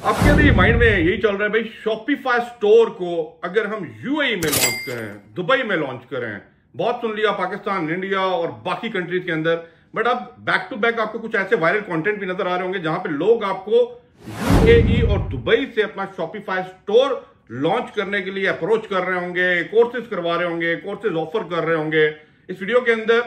आपके भी माइंड में यही चल रहा है भाई, शॉपिफाई स्टोर को अगर हम यूएई में लॉन्च करें, दुबई में लॉन्च करें, बहुत सुन लिया पाकिस्तान, इंडिया और बाकी कंट्रीज के अंदर, बट अब बैक टू बैक आपको कुछ ऐसे वायरल कंटेंट भी नजर आ रहे होंगे जहां पे लोग आपको यूएई और दुबई से अपना शॉपिफाई स्टोर लॉन्च करने के लिए अप्रोच कर रहे होंगे, कोर्सेज करवा रहे होंगे, कोर्सेज ऑफर कर रहे होंगे। इस वीडियो के अंदर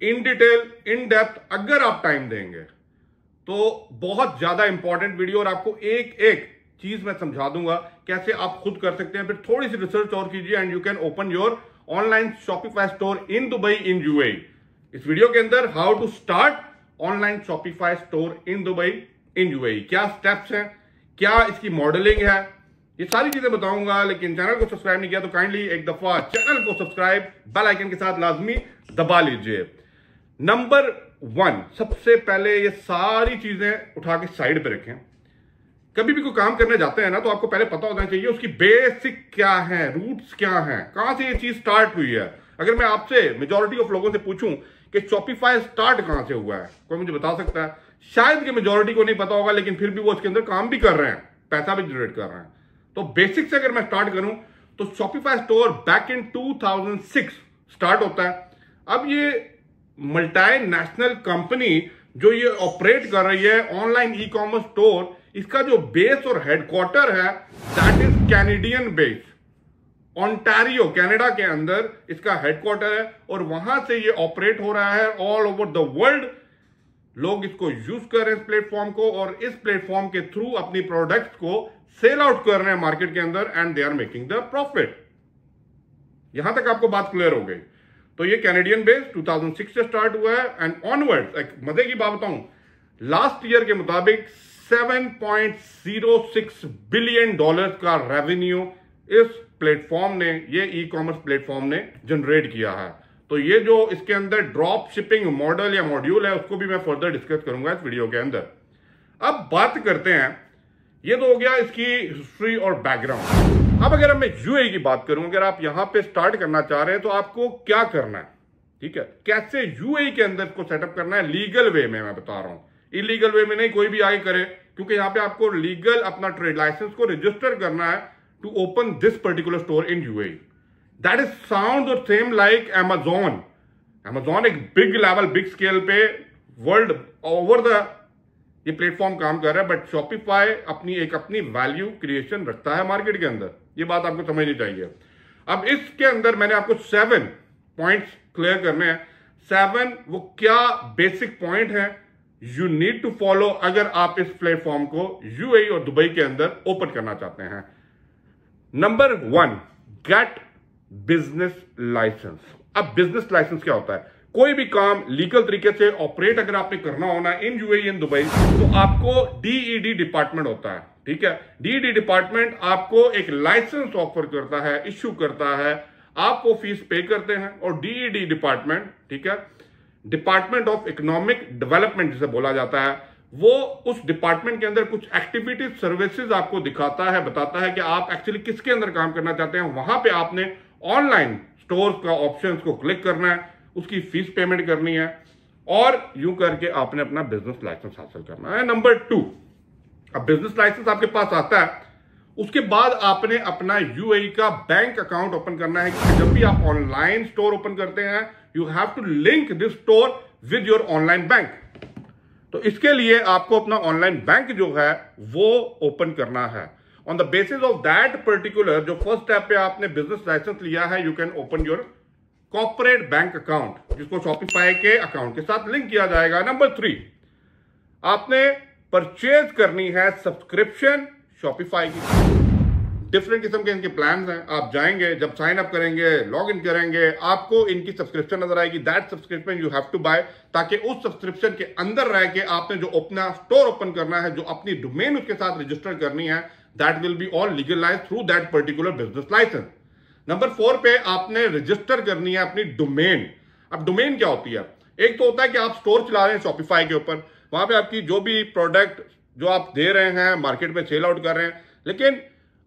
इन डिटेल, इन डेप्थ अगर आप टाइम देंगे तो बहुत ज्यादा इंपॉर्टेंट वीडियो, और आपको एक एक चीज मैं समझा दूंगा कैसे आप खुद कर सकते हैं। फिर थोड़ी सी रिसर्च और कीजिए and you can open your online Shopify store in Dubai, in UAE. इस वीडियो के अंदर how to start online Shopify store in Dubai, in UAE, क्या स्टेप्स हैं, क्या इसकी मॉडलिंग है, ये सारी चीजें बताऊंगा। लेकिन चैनल को सब्सक्राइब नहीं किया तो काइंडली एक दफा चैनल को सब्सक्राइब बेल आइकन के साथ लाजमी दबा लीजिए। नंबर 1, सबसे पहले ये सारी चीजें उठा के साइड पे रखें। कभी भी कोई काम करने जाते हैं ना, तो आपको पहले पता होना चाहिए उसकी बेसिक क्या है, रूट्स क्या हैं, कहां से ये चीज स्टार्ट हुई है। अगर मैं आपसे, मेजॉरिटी ऑफ लोगों से पूछूं कि शॉपिफाई स्टार्ट कहां से हुआ है, कोई मुझे बता सकता है? शायद कि मेजॉरिटी को नहीं पता होगा, लेकिन फिर भी वो इसके अंदर काम भी कर रहे हैं, पैसा भी जनरेट कर रहे हैं। तो बेसिक से अगर मैं स्टार्ट करूं तो Shopify store back in 2006 start होता है। अब ये मल्टीनेशनल कंपनी जो ये ऑपरेट कर रही है ऑनलाइन ई कॉमर्स स्टोर, इसका जो बेस और हेडक्वार्टर है that is Canadian base. Ontario Canada के अंदर इसका हेडक्वार्टर है और वहां से ये ऑपरेट हो रहा है ऑल ओवर द वर्ल्ड। लोग इसको यूज कर रहे हैं इस प्लेटफॉर्म को, और इस प्लेटफॉर्म के थ्रू अपनी प्रोडक्ट्स को सेल आउट कर रहे हैं मार्केट के अंदर and they are making the profit. यहां तक आपको बात क्लियर हो गई। तो ये कैनेडियन बेस 2006 से स्टार्ट हुआ है एंड ऑनवर्ड। एक मजे की बात बताऊं, लास्ट ईयर के मुताबिक $7.06 बिलियन का रेवेन्यू इस प्लेटफॉर्म ने, ये ई कॉमर्स प्लेटफॉर्म ने जनरेट किया है। तो ये जो इसके अंदर ड्रॉप शिपिंग मॉडल या मॉड्यूल है, उसको भी मैं फर्दर डिस्कस करूंगा इस वीडियो के अंदर। अब बात करते हैं, ये तो हो गया इसकी हिस्ट्री और बैकग्राउंड। अब अगर मैं यूएई की बात करूं, अगर आप यहां पे स्टार्ट करना चाह रहे हैं तो आपको क्या करना है, ठीक है, कैसे यूएई के अंदर इसको सेटअप करना है लीगल वे में मैं बता रहा हूं। इलीगल वे में नहीं, कोई भी आगे करे, क्योंकि यहां पे आपको लीगल अपना ट्रेड लाइसेंस को रजिस्टर करना है to open this particular store in UAE. That is sound और सेम लाइक Amazon। Amazon एक बिग लेवल, बिग स्केल पे वर्ल्ड ओवर द ये प्लेटफॉर्म काम कर रहा है, बट शॉपिफाई अपनी वैल्यू क्रिएशन रखता है मार्केट के अंदर। ये बात आपको समझनी चाहिए। अब इसके अंदर मैंने आपको 7 पॉइंट्स क्लियर करने हैं। 7 वो क्या बेसिक पॉइंट है यू नीड टू फॉलो अगर आप इस प्लेटफॉर्म को यूएई और दुबई के अंदर ओपन करना चाहते हैं। Number 1, get business licence. अब बिजनेस लाइसेंस क्या होता है? कोई भी काम लीगल तरीके से ऑपरेट अगर आपने करना होना इन यूएई इन दुबई, तो आपको डीईडी डिपार्टमेंट होता है, ठीक है। डीईडी डिपार्टमेंट आपको एक लाइसेंस ऑफर करता है, इश्यू करता है, आप वो फीस पे करते हैं, और डीईडी डिपार्टमेंट, ठीक है, डिपार्टमेंट ऑफ इकोनॉमिक डेवलपमेंट जिसे बोला जाता है, वो उस डिपार्टमेंट के अंदर कुछ एक्टिविटीज, सर्विसेज आपको दिखाता है, बताता है कि आप एक्चुअली किसके अंदर काम करना चाहते हैं। वहां पे आपने ऑनलाइन स्टोर का ऑप्शन को क्लिक करना है, उसकी फीस पेमेंट करनी है, और यूं करके आपने अपना बिजनेस लाइसेंस हासिल करना है। नंबर 2, अब बिजनेस लाइसेंस आपके पास आता है, उसके बाद आपने अपना यूएई का बैंक अकाउंट ओपन करना है। जब भी आप ऑनलाइन स्टोर ओपन करते हैं, you have to link this store with your online bank. तो इसके लिए आपको अपना ऑनलाइन बैंक जो है वो ओपन करना है। On the basis of that particular, जो फर्स्ट स्टेप पे आपने बिजनेस लाइसेंस लिया है, you can open your corporate bank account, जिसको शॉपिफाई के अकाउंट के साथ लिंक किया जाएगा। नंबर 3, आपने परचेज करनी है सब्सक्रिप्शन शॉपिफाई की। डिफरेंट किस्म के इनके प्लान्स हैं। आप जाएंगे, जब साइन अप करेंगे, लॉग इन करेंगे, आपको इनकी सब्सक्रिप्शन नजर आएगी। That subscription you have to buy, ताकि उस सब्सक्रिप्शन के अंदर रह के आपने जो अपना स्टोर ओपन करना है, जो अपनी डोमेन उसके साथ रजिस्टर करनी है, that will be all legalised through that particular business licence. Number 4 पे आपने रजिस्टर करनी है अपनी डोमेन। अब डोमेन क्या होती है? एक तो होता है कि आप स्टोर चला रहे हैं शॉपिफाई के ऊपर, वहां पे आपकी जो भी प्रोडक्ट जो आप दे रहे हैं मार्केट में सेल आउट कर रहे हैं, लेकिन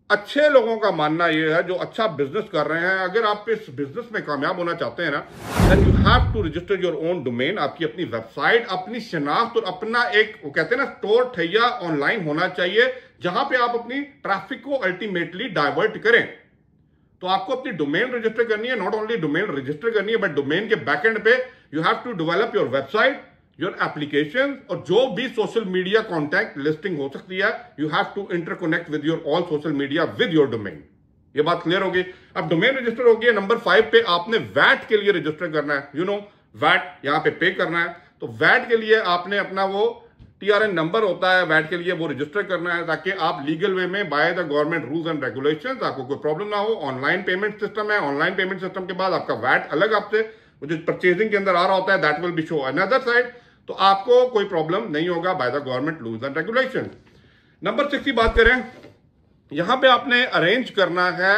अच्छे लोगों का मानना यह है जो अच्छा बिजनेस कर रहे हैं, अगर आप इस बिजनेस में कामयाब होना चाहते हैं ना, then you have to register your own domain. आपकी अपनी वेबसाइट, अपनी शनाख्त और अपना एक, वो कहते हैं ना, स्टोर ठैया ऑनलाइन होना चाहिए, जहां पे आप अपनी ट्रैफिक को अल्टीमेटली डाइवर्ट करें। तो आपको अपनी डोमेन रजिस्टर करनी है, नॉट ओनली डोमेन रजिस्टर करनी है, बट डोमेन के बैकएंड पे you have to develop your website, your application, और जो भी सोशल मीडिया कॉन्टैक्ट लिस्टिंग हो सकती है, you have to interconnect with your all social media with your domain. ये बात क्लियर होगी। अब डोमेन रजिस्टर हो गया। नंबर 5 पे आपने वैट के लिए रजिस्टर करना है। यू नो, वैट यहां पे करना है। तो वैट के लिए आपने अपना वो TRN नंबर होता है वैट के लिए, वो रजिस्टर करना है, ताकि आप लीगल वे में bye the government rules and regulations आपको कोई प्रॉब्लम ना हो। ऑनलाइन पेमेंट सिस्टम है, ऑनलाइन पेमेंट सिस्टम के बाद आपका वैट अलग आपसे जो परचेजिंग के अंदर आ रहा होता है, that will B show another side. तो आपको कोई प्रॉब्लम नहीं होगा bye the government rules and regulation. Number 6 की बात करें, यहां पे आपने अरेंज करना है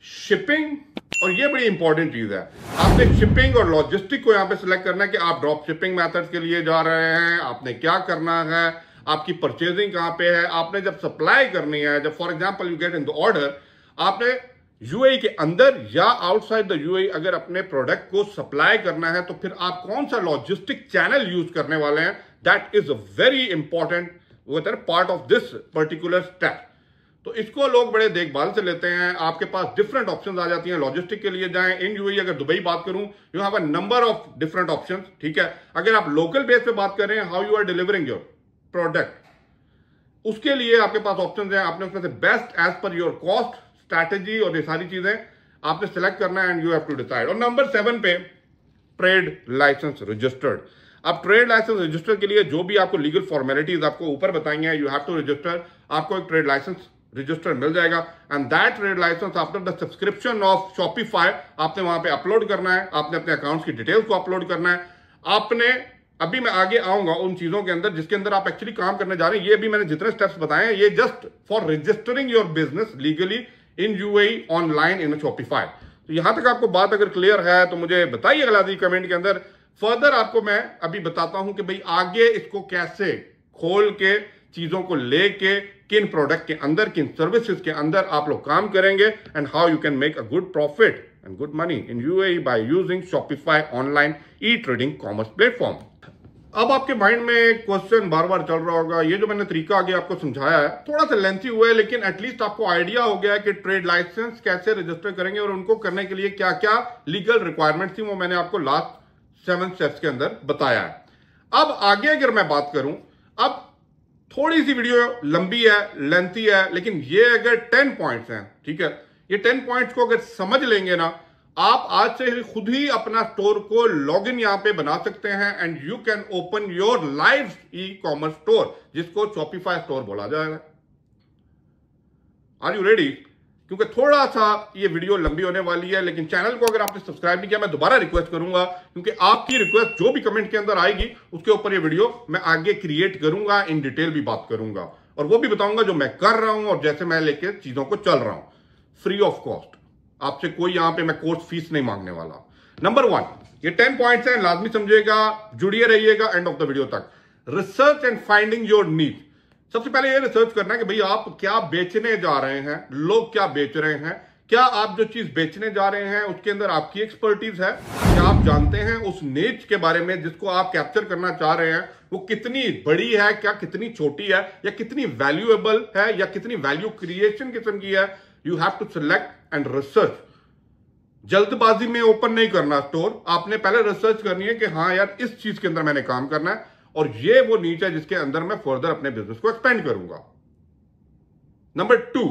शिपिंग, और ये बड़ी इंपॉर्टेंट चीज है। आपने शिपिंग और लॉजिस्टिक को यहां पे सिलेक्ट करना है कि आप ड्रॉप शिपिंग मेथड्स के लिए जा रहे हैं, आपने क्या करना है, आपकी परचेजिंग कहां पे है, आपने जब सप्लाई करनी है, जब for example you get in the order, आपने यूएई के अंदर या आउटसाइड द यूएई अगर अपने प्रोडक्ट को सप्लाई करना है, तो फिर आप कौन सा लॉजिस्टिक चैनल यूज करने वाले हैं, that is a very important part of this particular step. तो इसको लोग बड़े देखभाल से लेते हैं। आपके पास डिफरेंट ऑप्शंस आ जाती हैं। लॉजिस्टिक के लिए जाएं, इन यूएई अगर दुबई बात करूं, you have a number of different options, ठीक है। अगर आप लोकल बेस पे बात कर रहे हैं, how you are delivering your product, उसके लिए आपके पास ऑप्शंस हैं। आपने उसमें से best as per your cost, strategy और ये सारी चीजें आपने सेलेक्ट करना है, and you have to decide. और नंबर 7 पे ट्रेड लाइसेंस रजिस्टर्ड। अब ट्रेड लाइसेंस रजिस्टर के लिए जो भी आपको लीगल फॉर्मेलिटीज आपको ऊपर बताई हैं, यू हैव टू रजिस्टर। आपको एक ट्रेड लाइसेंस रजिस्टर मिल जाएगा, and that trade licence after the subscription of Shopify आपने वहां पे अपलोड करना है। आपने अपने अकाउंट्स की डिटेल्स को अपलोड करना है। आपने, अभी मैं आगे आऊंगा उन चीजों के अंदर जिसके अंदर आप एक्चुअली काम करने जा रहे हैं। ये भी मैंने जितने स्टेप्स बताए हैं, ये just for registering your business legally in UAE online in Shopify. तो यहां तक आपको बात अगर क्लियर है तो मुझे बताइए गलाजी कमेंट के अंदर। फर्दर आपको मैं अभी बताता हूं कि भाई आगे इसको कैसे खोल के, चीजों को लेके, किन प्रोडक्ट के अंदर, किन सर्विसेज के अंदर आप लोग काम करेंगे, and how you can make a good profit and good money in UAE by using Shopify online e trading commerce platform. अब आपके माइंड में एक क्वेश्चन बार बार चल रहा होगा, ये जो मैंने तरीका आगे आपको समझाया है थोड़ा सा लेंथी हुआ है, लेकिन एटलीस्ट आपको आइडिया हो गया है कि ट्रेड लाइसेंस कैसे रजिस्टर करेंगे और उनको करने के लिए क्या क्या लीगल रिक्वायरमेंट थी, वो मैंने आपको लास्ट 7 स्टेप्स के अंदर बताया है। अब आगे अगर मैं बात करूं, अब थोड़ी सी वीडियो लंबी है, लेंथी है, लेकिन ये अगर 10 पॉइंट्स हैं, ठीक है, ये 10 पॉइंट्स को अगर समझ लेंगे ना, आप आज से खुद ही अपना स्टोर को लॉगिन यहां पे बना सकते हैं, and you can open your live e commerce store, जिसको शॉपिफाई स्टोर बोला जाएगा। Are you ready? क्योंकि थोड़ा सा ये वीडियो लंबी होने वाली है, लेकिन चैनल को अगर आपने सब्सक्राइब नहीं किया, मैं दोबारा रिक्वेस्ट करूंगा, क्योंकि आपकी रिक्वेस्ट जो भी कमेंट के अंदर आएगी उसके ऊपर ये वीडियो मैं आगे क्रिएट करूंगा, इन डिटेल भी बात करूंगा, और वो भी बताऊंगा जो मैं कर रहा हूं और जैसे मैं लेके चीजों को चल रहा हूं, फ्री ऑफ कॉस्ट। आपसे कोई यहां पे मैं कोर्स फीस नहीं मांगने वाला। नंबर 1, ये 10 पॉइंट्स हैं, लाजमी समझिएगा, जुड़िए रहिएगा एंड ऑफ द वीडियो तक। Research and finding your need. सबसे पहले ये रिसर्च करना है कि भाई आप क्या बेचने जा रहे हैं, लोग क्या बेच रहे हैं, क्या आप जो चीज बेचने जा रहे हैं उसके अंदर आपकी एक्सपर्टीज है, क्या आप जानते हैं उस नीच के बारे में जिसको आप कैप्चर करना चाह रहे हैं, वो कितनी बड़ी है, क्या कितनी छोटी है, या कितनी वैल्यूएबल है, या कितनी वैल्यू क्रिएशन किस्म की है। You have to select and research. जल्दबाजी में ओपन नहीं करना स्टोर, आपने पहले रिसर्च करनी है कि हाँ यार इस चीज के अंदर मैंने काम करना है, और ये वो नीच है जिसके अंदर मैं फर्दर अपने बिजनेस को एक्सपेंड करूंगा। नंबर 2,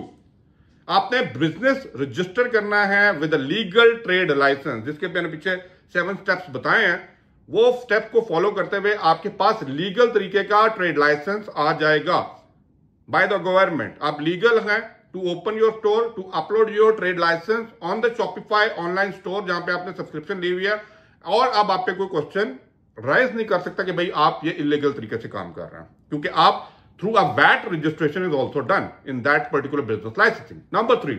आपने बिजनेस रजिस्टर करना है with a legal trade licence, जिसके मैंने पीछे 7 स्टेप्स बताए हैं। वो स्टेप को फॉलो करते हुए आपके पास लीगल तरीके का ट्रेड लाइसेंस आ जाएगा बाय द गवर्नमेंट। आप लीगल हैं to open your store, to upload your trade licence on the Shopify online store, जहां पे आपने सब्सक्रिप्शन ली हुई है, और अब आप पे कोई क्वेश्चन राइज नहीं कर सकता कि भाई आप ये इलीगल तरीके से काम कर रहे हैं, क्योंकि आप through a VAT registration is also done in that particular business licensing. Number 3,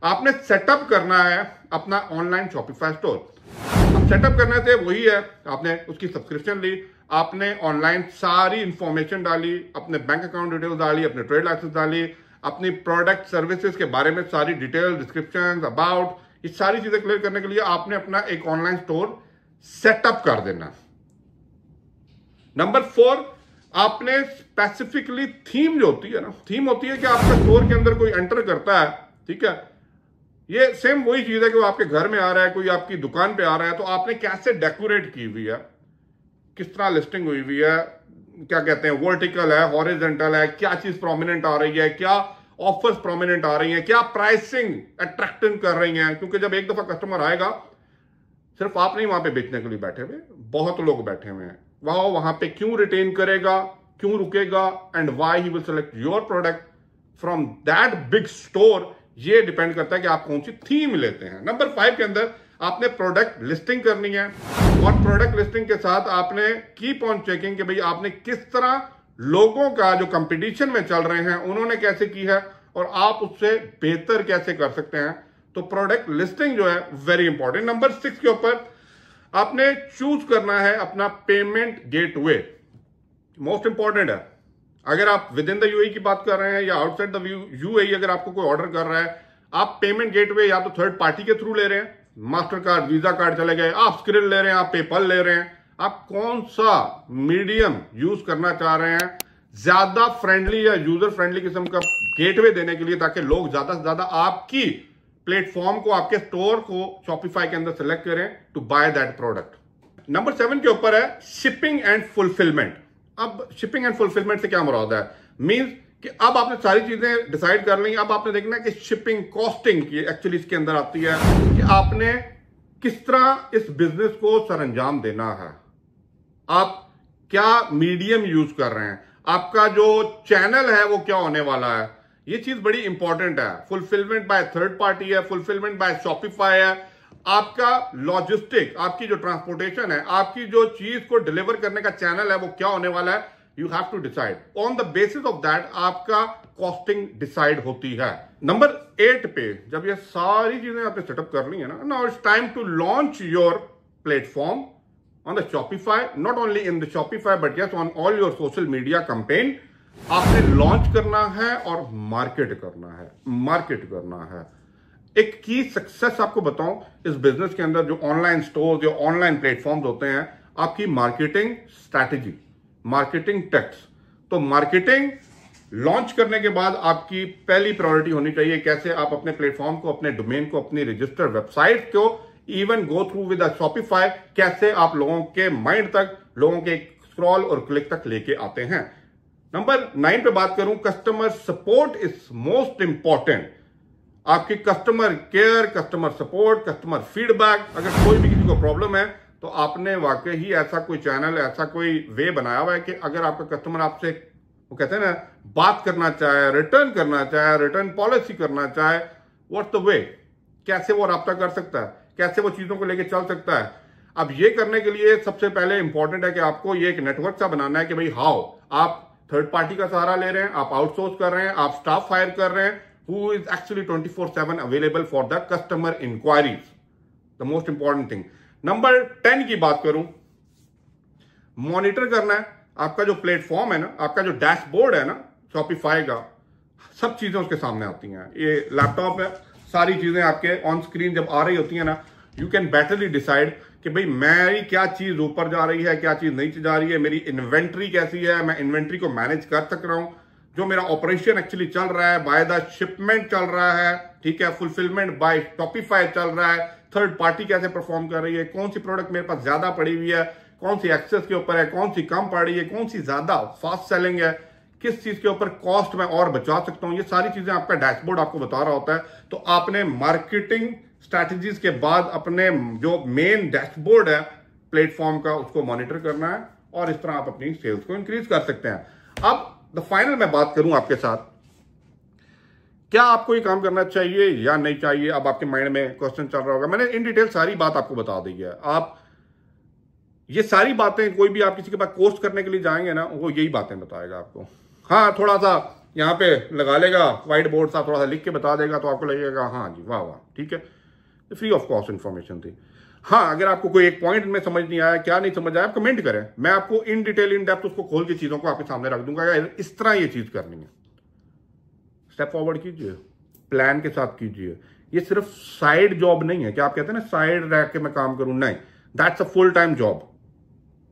आपने सेटअप करना है अपना ऑनलाइन शॉपिफाई स्टोर। अब सेटअप करने से वही है, आपने उसकी सब्सक्रिप्शन ली, आपने ऑनलाइन सारी इंफॉर्मेशन डाली, अपने बैंक अकाउंट डिटेल्स डाली, अपने ट्रेड लाइसेंस डाली, अपनी प्रोडक्ट सर्विसेज के बारे में सारी डिटेल, डिस्क्रिप्शन, अबाउट, ये सारी चीजें क्लियर करने के लिए आपने अपना एक ऑनलाइन स्टोर सेटअप कर देना। नंबर 4, आपने स्पेसिफिकली थीम जो होती है ना, थीम होती है कि आपका स्टोर के अंदर कोई एंटर करता है, ठीक है, ये सेम वही चीज है कि वो आपके घर में आ रहा है, कोई आपकी दुकान पे आ रहा है, तो आपने कैसे डेकोरेट की हुई है, किस तरह लिस्टिंग हुई हुई है, क्या कहते हैं, वर्टिकल है, हॉरिजॉन्टल है, क्या चीज प्रोमिनेंट आ रही है, क्या ऑफर्स प्रोमिनेंट आ रही हैं, क्या प्राइसिंग अट्रैक्टिव कर रही हैं। क्योंकि जब एक दफा कस्टमर आएगा, सिर्फ आप नहीं वहां पे बेचने के लिए बैठे हुए, बहुत लोग बैठे हुए हैं, वहां पे क्यों रिटेन करेगा, क्यों रुकेगा, and why he will select your product from that big store, ये डिपेंड करता है कि आप कौन सी थीम लेते हैं। नंबर 5 के अंदर आपने प्रोडक्ट लिस्टिंग करनी है, और प्रोडक्ट लिस्टिंग के साथ आपने कीप ऑन चेकिंग कि भाई आपने किस तरह लोगों का जो कंपटीशन में चल रहे हैं उन्होंने कैसे की है और आप उससे बेहतर कैसे कर सकते हैं। तो प्रोडक्ट लिस्टिंग जो है वेरी इंपॉर्टेंट। नंबर 6 के ऊपर आपने चूज करना है अपना पेमेंट गेटवे, मोस्ट इंपॉर्टेंट है। अगर आप विद इन द यूएई की बात कर रहे हैं या आउटसाइड द यूएई अगर आपको कोई ऑर्डर कर रहा है, आप पेमेंट गेटवे या तो थर्ड पार्टी के थ्रू ले रहे हैं, मास्टर कार्ड, वीजा कार्ड चले गए, आप स्क्रिल ले रहे हैं, आप पेपल ले रहे हैं, आप कौन सा मीडियम यूज करना चाह रहे हैं ज्यादा फ्रेंडली या यूजर फ्रेंडली किस्म का गेटवे देने के लिए, ताकि लोग ज्यादा से ज्यादा आपकी प्लेटफॉर्म को, आपके स्टोर को शॉपिफाई के अंदर सेलेक्ट करें to buy that product. Number 7 के ऊपर है शिपिंग एंड फुलफिलमेंट। अब शिपिंग एंड फुलफिलमेंट से क्या मुराद है, मींस कि अब आपने सारी चीजें डिसाइड कर ली, अब आपने देखना है कि शिपिंग कॉस्टिंग की एक्चुअली इसके अंदर आती है कि आपने किस तरह इस बिजनेस को सरंजाम देना है, आप क्या मीडियम यूज कर रहे हैं, आपका जो चैनल है वो क्या होने वाला है, ये चीज बड़ी इंपॉर्टेंट है। फुलफिलमेंट बाय थर्ड पार्टी है, फुलफिलमेंट बाय शॉपिफाई है, आपका लॉजिस्टिक, आपकी जो ट्रांसपोर्टेशन है, आपकी जो चीज को डिलीवर करने का चैनल है वो क्या होने वाला है, you have to decide. On the basis of that आपका कॉस्टिंग डिसाइड होती है। नंबर 8 पे जब ये सारी चीजें आपने सेटअप कर ली है ना, now it's time to launch your platform on the Shopify, not only in the Shopify but yes on all your social media campaign. आपने लॉन्च करना है और मार्केट करना है, मार्केट करना है। एक की सक्सेस आपको बताऊं इस बिजनेस के अंदर, जो ऑनलाइन स्टोर, जो ऑनलाइन प्लेटफॉर्म्स होते हैं, आपकी मार्केटिंग स्ट्रैटेजी, मार्केटिंग टेक्स। तो मार्केटिंग लॉन्च करने के बाद आपकी पहली प्रायोरिटी होनी चाहिए कैसे आप अपने प्लेटफॉर्म को, अपने डोमेन को, अपनी रजिस्टर्ड वेबसाइट को, even go through with a Shopify, कैसे आप लोगों के माइंड तक, लोगों के स्क्रॉल और क्लिक तक लेके आते हैं। नंबर 9 पे बात करूं, customer support is most important. आपकी customer care, customer support, customer feedback, अगर कोई भी किसी को प्रॉब्लम है तो आपने वाकई ही ऐसा कोई चैनल, ऐसा कोई वे बनाया हुआ है कि अगर आपका कस्टमर आपसे, वो कहते हैं ना, बात करना चाहे, रिटर्न करना चाहे, रिटर्न पॉलिसी करना चाहे, व्हाट्स द वे, कैसे वो राब्ता कर सकता है, कैसे वो चीजों को लेके चल सकता है। अब ये करने के लिए सबसे पहले इंपॉर्टेंट है कि आपको ये एक नेटवर्क सा बनाना है कि भाई हाउ आप थर्ड पार्टी का सहारा ले रहे हैं, आप आउटसोर्स कर रहे हैं, आप स्टाफ हायर कर रहे हैं who is actually 24/7 available for the customer inquiries, the most important thing. Number 10 की बात करूं, मॉनिटर करना है आपका जो प्लेटफॉर्म है ना, आपका जो डैशबोर्ड है ना शॉपिफाई का, सब चीजें उसके सामने आती हैं। ये लैपटॉप है, सारी चीजें आपके ऑन स्क्रीन जब आ रही होती हैं ना, यू कैन बेटरली डिसाइड कि भाई मेरी क्या चीज ऊपर जा रही है, क्या चीज नीचे जा रही है, मेरी इन्वेंट्री कैसी है, मैं इन्वेंट्री को मैनेज कर सक रहा हूं, जो मेरा ऑपरेशन एक्चुअली चल रहा है, बाय द शिपमेंट चल रहा है, ठीक है, फुलफिलमेंट बाय शॉपिफाई चल रहा है, थर्ड पार्टी कैसे परफॉर्म कर रही है, कौन सी प्रोडक्ट मेरे पास ज्यादा पड़ी हुई है, कौन सी एक्सेस के ऊपर है, कौन सी कम पड़ रही है, कौन सी ज्यादा फास्ट सेलिंग है, किस चीज के ऊपर कॉस्ट मैं और बचा सकता हूं, ये सारी चीजें आपका डैशबोर्ड आपको बता रहा होता है। तो आपने मार्केटिंग स्ट्रैटेजीज के बाद अपने जो मेन डैशबोर्ड है प्लेटफॉर्म का, उसको मॉनिटर करना है और इस तरह आप अपनी सेल्स को इंक्रीज कर सकते हैं। अब द फाइनल मैं बात करूं आपके साथ, क्या आपको ये काम करना चाहिए या नहीं चाहिए। अब आपके माइंड में क्वेश्चन चल रहा होगा, मैंने इन डिटेल सारी बात आपको बता दी है। आप ये सारी बातें, कोई भी आप किसी के पास कोर्स करने के लिए जाएंगे ना, वो यही बातें बताएगा आपको। हाँ, थोड़ा सा यहाँ पे लगा लेगा व्हाइट बोर्ड सा, थोड़ा सा लिख के बता देगा, तो आपको लगेगा हाँ जी वाह वाह, ठीक है, फ्री ऑफ कॉस्ट इंफॉर्मेशन थी। हाँ, अगर आपको कोई एक पॉइंट में समझ नहीं आया, क्या नहीं समझ आया, आप कमेंट करें, मैं आपको इन डिटेल, इन डेप्थ उसको खोल के चीजों को आपके सामने रख दूंगा, इस तरह ये चीज करनी है। स्टेप फॉरवर्ड कीजिए, प्लान के साथ कीजिए। ये सिर्फ साइड जॉब नहीं है कि आप कहते हैं ना साइड रह के मैं काम करूं, नहीं, that's a full time job,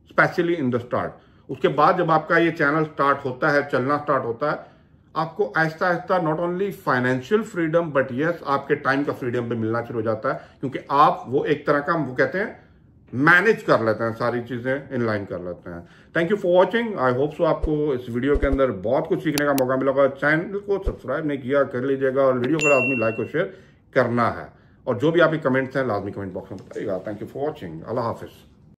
specially in the start. उसके बाद जब आपका ये चैनल स्टार्ट होता है, चलना स्टार्ट होता है, आपको Aahista Aahista not only financial freedom but yes आपके टाइम का फ्रीडम भी मिलना शुरू हो जाता है, क्योंकि आप वो एक तरह का वो कहते हैं मैनेज कर लेते हैं, सारी चीजें इनलाइन कर लेते हैं। Thank you for watching. I hope so आपको इस वीडियो के अंदर बहुत कुछ सीखने का मौका मिला होगा। चैनल को सब्सक्राइब नहीं किया कर लीजिएगा और वीडियो को लाजमी लाइक और शेयर करना है, और जो भी आपके कमेंट्स हैं लाजमी कमेंट बॉक्स में बताइएगा। Thank you for watching. Allah Hafiz.